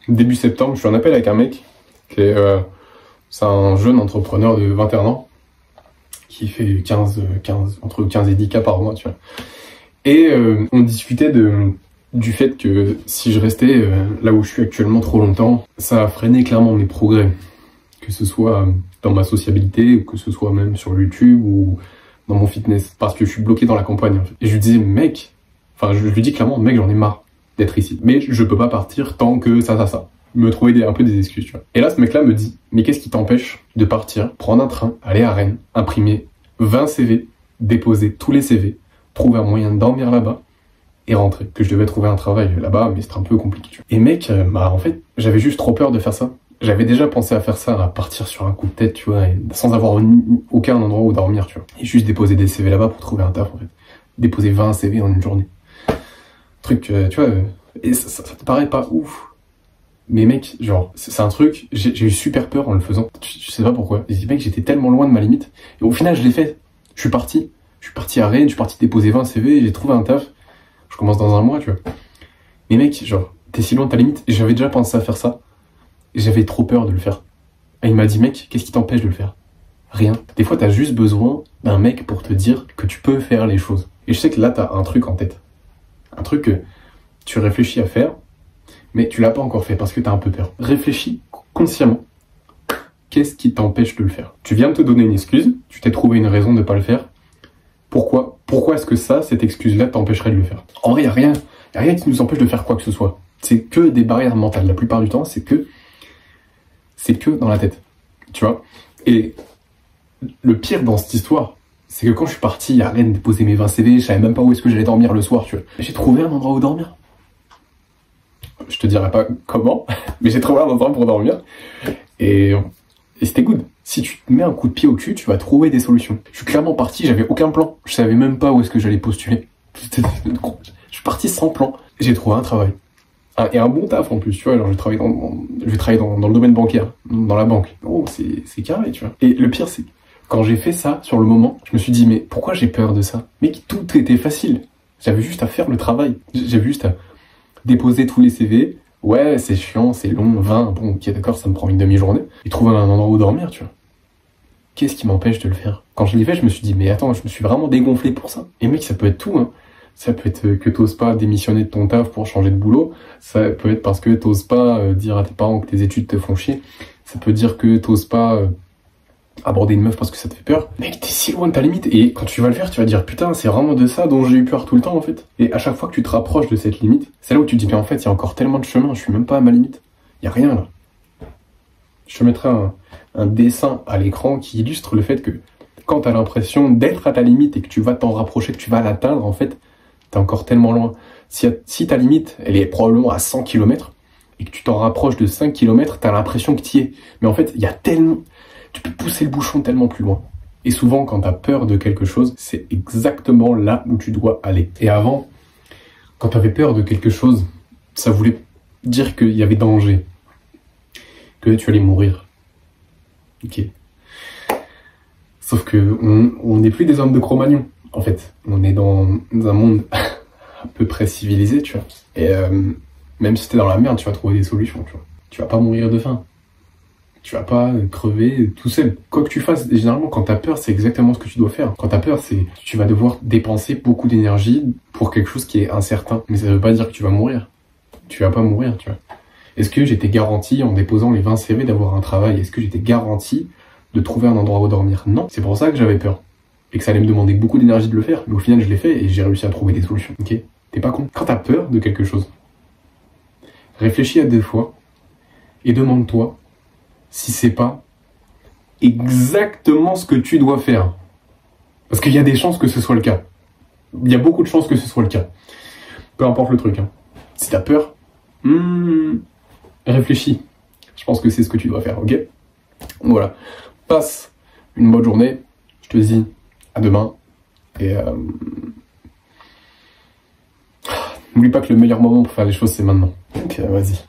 début septembre, je suis en appel avec un mec qui est, c'est un jeune entrepreneur de 21 ans qui fait entre 15 et 10 cas par mois, tu vois. Et on discutait du fait que si je restais là où je suis actuellement trop longtemps, ça a freiné clairement mes progrès. Que ce soit dans ma sociabilité, ou que ce soit même sur YouTube ou dans mon fitness. Parce que je suis bloqué dans la campagne, en fait. Et je lui disais, mec, enfin je lui dis clairement, mec, j'en ai marre d'être ici. Mais je peux pas partir tant que ça. Me trouver un peu des excuses, tu vois. Et là, ce mec-là me dit, mais qu'est-ce qui t'empêche de partir, prendre un train, aller à Rennes, imprimer 20 CV, déposer tous les CV, trouver un moyen de dormir là-bas et rentrer. Que je devais trouver un travail là-bas, mais c'était un peu compliqué, tu vois. Et mec, en fait, j'avais juste trop peur de faire ça. J'avais déjà pensé à faire ça, à partir sur un coup de tête, tu vois, et sans avoir aucun endroit où dormir, tu vois. Et juste déposer des CV là-bas pour trouver un taf, en fait. Déposer 20 CV en une journée. Truc, tu vois, et ça te paraît pas ouf. Mais mec, genre, c'est un truc, j'ai eu super peur en le faisant. Je sais pas pourquoi. J'ai dit, mec, j'étais tellement loin de ma limite. Et au final, je l'ai fait. Je suis parti à Rennes, je suis parti déposer 20 CV, j'ai trouvé un taf. Je commence dans un mois, tu vois. Mais mec, genre, t'es si loin de ta limite. Et j'avais déjà pensé à faire ça. Et j'avais trop peur de le faire. Et il m'a dit, mec, qu'est-ce qui t'empêche de le faire? Rien. Des fois, t'as juste besoin d'un mec pour te dire que tu peux faire les choses. Et je sais que là, t'as un truc en tête. Un truc que tu réfléchis à faire, mais tu l'as pas encore fait parce que t'as un peu peur. Réfléchis consciemment. Qu'est-ce qui t'empêche de le faire? Tu viens de te donner une excuse, tu t'es trouvé une raison de pas le faire. Pourquoi est-ce que cette excuse-là t'empêcherait de le faire? En vrai, y a rien qui nous empêche de faire quoi que ce soit. C'est que des barrières mentales. La plupart du temps, c'est que dans la tête. Tu vois? Et le pire dans cette histoire, c'est que quand je suis parti à Rennes déposer mes 20 CV, je savais même pas où est-ce que j'allais dormir le soir, tu vois. J'ai trouvé un endroit où dormir. Je te dirai pas comment, mais j'ai trouvé un endroit pour dormir. Et c'était good. Si tu te mets un coup de pied au cul, tu vas trouver des solutions. Je suis clairement parti, j'avais aucun plan. Je savais même pas où est-ce que j'allais postuler. Je suis parti sans plan. J'ai trouvé un travail. Et un bon taf en plus, tu vois. Genre, je vais travailler dans le domaine bancaire, dans la banque. Oh, c'est carré, tu vois. Et le pire, c'est quand j'ai fait ça, sur le moment, je me suis dit, mais pourquoi j'ai peur de ça? Mec, tout était facile. J'avais juste à faire le travail. J'avais juste à déposer tous les CV. Ouais, c'est chiant, c'est long, 20, bon, ok, d'accord, ça me prend une demi-journée. Et trouver un endroit où dormir, tu vois. Qu'est-ce qui m'empêche de le faire? Quand je l'ai fait, je me suis dit, mais attends, je me suis vraiment dégonflé pour ça. Et mec, ça peut être tout, hein. Ça peut être que t'oses pas démissionner de ton taf pour changer de boulot. Ça peut être parce que t'oses pas dire à tes parents que tes études te font chier. Ça peut dire que t'oses pas aborder une meuf parce que ça te fait peur. Mec, t'es si loin de ta limite. Et quand tu vas le faire, tu vas dire, putain, c'est vraiment de ça dont j'ai eu peur tout le temps, en fait. Et à chaque fois que tu te rapproches de cette limite, c'est là où tu te dis, mais en fait, il y a encore tellement de chemin, je suis même pas à ma limite. Il y a rien, là. Je te mettrai un dessin à l'écran qui illustre le fait que quand t'as l'impression d'être à ta limite et que tu vas t'en rapprocher, que tu vas l'atteindre, en fait, t'es encore tellement loin. Si ta limite, elle est probablement à 100 km, et que tu t'en rapproches de 5 km, t'as l'impression que t'y es. Mais en fait, il y a tellement... Tu peux pousser le bouchon tellement plus loin. Et souvent, quand t'as peur de quelque chose, c'est exactement là où tu dois aller. Et avant, quand t'avais peur de quelque chose, ça voulait dire qu'il y avait danger. Que tu allais mourir. Ok. Sauf que on n'est plus des hommes de Cro-Magnon, en fait. On est dans un monde à peu près civilisé, tu vois. Et même si t'es dans la merde, tu vas trouver des solutions, tu vois. Tu vas pas mourir de faim. Tu vas pas crever tout seul. Quoi que tu fasses, généralement, quand t'as peur, c'est exactement ce que tu dois faire. Quand t'as peur, c'est tu vas devoir dépenser beaucoup d'énergie pour quelque chose qui est incertain. Mais ça veut pas dire que tu vas mourir. Tu vas pas mourir, tu vois. Est-ce que j'étais garanti, en déposant les 20 CV, d'avoir un travail? Est-ce que j'étais garanti de trouver un endroit où dormir? Non. C'est pour ça que j'avais peur. Et que ça allait me demander beaucoup d'énergie de le faire. Mais au final, je l'ai fait et j'ai réussi à trouver des solutions. Ok? T'es pas con. Quand t'as peur de quelque chose, réfléchis à 2 fois et demande-toi si c'est pas exactement ce que tu dois faire. Parce qu'il y a des chances que ce soit le cas. Il y a beaucoup de chances que ce soit le cas. Peu importe le truc. Hein. Si t'as peur, réfléchis. Je pense que c'est ce que tu dois faire, ok? Voilà. Passe une bonne journée. Je te dis à demain. Et n'oublie pas que le meilleur moment pour faire les choses, c'est maintenant. Donc vas-y.